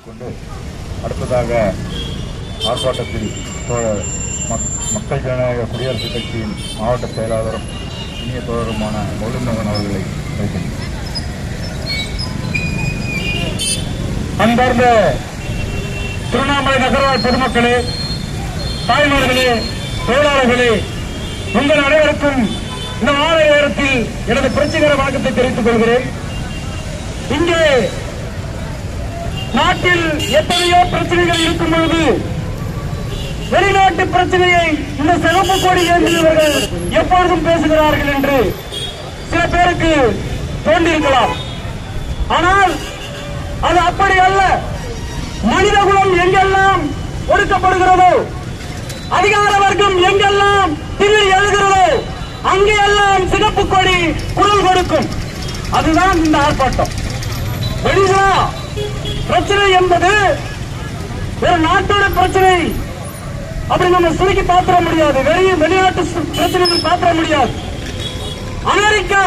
கொண்டு அடுத்ததாக ஆர்ப்பாட்டத்தில் மக்கள் ஜனநாயக குடியரசுக் கட்சியின் மாவட்ட செயலாளரும் இனிய தோழருமான மௌலிமகன் அவர்களை வைக்கின்றனர். அன்பார்ந்த திருவண்ணாமலை நகர்வாழ் பொதுமக்களே, தாய்மார்களே, தொழிலாளர்களே, உங்கள் அனைவருக்கும் இந்த மாலை நேரத்தில் எனது புரட்சிகர வணக்கத்தை தெரிவித்துக் கொள்கிறேன். இங்கே நாட்டில் எத்தனையோ பிரச்சனைகள் இருக்கும் பொழுது வெளிநாட்டு பிரச்சனையை இந்த சிவப்பு கொடி ஏந்தியவர்கள் எப்பொழுதும் பேசுகிறார்கள் என்று சில பேருக்கு தோன்றியிருக்கலாம். ஆனால் அது அப்படி அல்ல. மனிதகுலம் எங்கெல்லாம் ஒடுக்கப்படுகிறதோ, அதிகார வர்க்கம் எங்கெல்லாம் திமிர் எழுகிறதோ, அங்கெல்லாம் சிகப்பு கொடி குரல் கொடுக்கும். அதுதான் இந்த ஆர்ப்பாட்டம். வெளியா பிரச்சனை என்பது ஒரு நாட்டோட பிரச்சனை அப்படி நம்ம சுருக்கி பாத்திர முடியாது. வெளிநாட்டு பிரச்சனைகள் பாத்திர முடியாது. அமெரிக்கா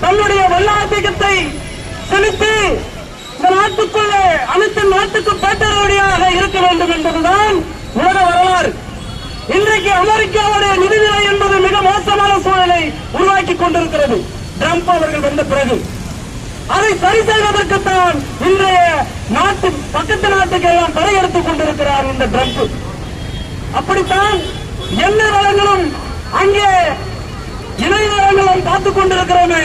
தன்னுடைய வல்லாதிக்கத்தை செலுத்தி இந்த நாட்டுக்குள்ளே அனைத்து நாட்டுக்கும் பேட்டரோடியாக இருக்க வேண்டும் என்பதுதான் உலக வரலாறு. இன்றைக்கு அமெரிக்காவுடைய நிதிநிலை என்பது மிக மோசமான சூழலை உருவாக்கி கொண்டிருக்கிறது. டிரம்ப் அவர்கள் வந்த பிறகு அதை சரி செய்வதற்குத்தான் இன்றைய நாட்டு பக்கத்து நாட்டுக்கு எல்லாம் படையெடுத்துக் கொண்டிருக்கிறார் இந்த டிரம்ப். அப்படித்தான் எண்ணெய் வளங்களும் அங்கே இணைய வளங்களும் பார்த்துக் கொண்டிருக்கிறோமே,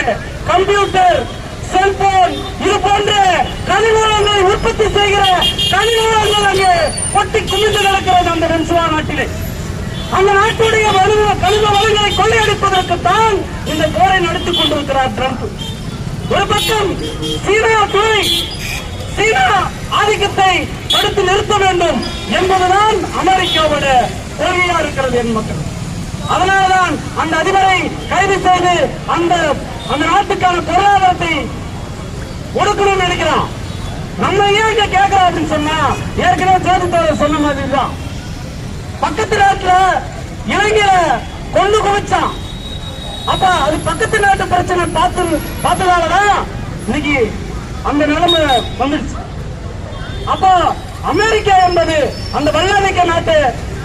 கம்ப்யூட்டர், செல்போன், இது போன்ற கனிமூலங்களை உற்பத்தி செய்கிற கனிமூலங்கள் அங்கே கொட்டி குமிந்து கிடக்கிறது அந்த வெனிசுலா நாட்டிலே. அந்த நாட்டுடைய கனிம வளங்களை கொள்ளையடிப்பதற்குத்தான் இந்த போரை நடத்திக் கொண்டிருக்கிறார் டிரம்ப். ஒரு பக்கம் சீனா ஆதிக்கத்தை தடுத்து நிறுத்த வேண்டும் என்பதுதான் அமெரிக்காவுடைய கொள்கையா இருக்கிறது என் மக்கள். அதனால்தான் அந்த அதிபரை கைது செய்து அந்த நாட்டுக்கான பொருளாதாரத்தை ஒடுக்கணும்னு நினைக்கிறான். நம்ம ஏன் இங்க கேட்கிறோம் அப்படின்னு சொன்னா, ஏற்கனவே ஜோதித்தவர் சொன்ன மாதிரி தான் பக்கத்து நாட்டுல இளைஞரை கொண்டு குவிச்சான். அப்ப அது பக்கத்து நாட்டு பிரச்சனை பார்த்ததாலதான் இன்னைக்கு அந்த நிலைமை வந்துடுச்சு. அப்ப அமெரிக்கா என்பது அந்த வல்லமைக்க நாட்டு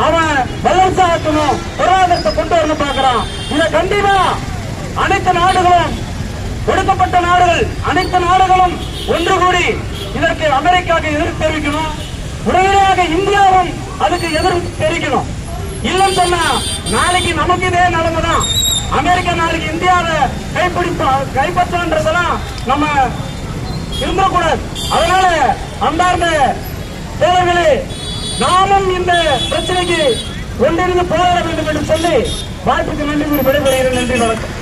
அவன் வல்லரசா ஆக்கணும், பொருளாதாரத்தை கொண்டு வரணும் பார்க்கிறான். இதை கண்டிப்பா அனைத்து நாடுகளும், ஒடுக்கப்பட்ட நாடுகள் அனைத்து நாடுகளும் ஒன்று கூடி இதற்கு அமெரிக்காவுக்கு எதிர்ப்பு தெரிவிக்கணும். உடனடியாக இந்தியாவும் அதுக்கு எதிர்ப்பு தெரிவிக்கணும். இல்லைன்னு சொன்னா நாளைக்கு நமக்கு இதே நிலைமைதான். அமெரிக்கா நாளைக்கு இந்தியாவை கைப்பற்றதெல்லாம் நம்ம இருந்தக்கூடாது. அதனால அன்பார்ந்த தோழர்களே, நாமும் இந்த பிரச்சனைக்கு ஒன்றிருந்து போராட வேண்டும் என்று சொல்லி வாய்ப்புக்கு நன்றி கூறி விடைபெறுகிறேன். நன்றி, வணக்கம்.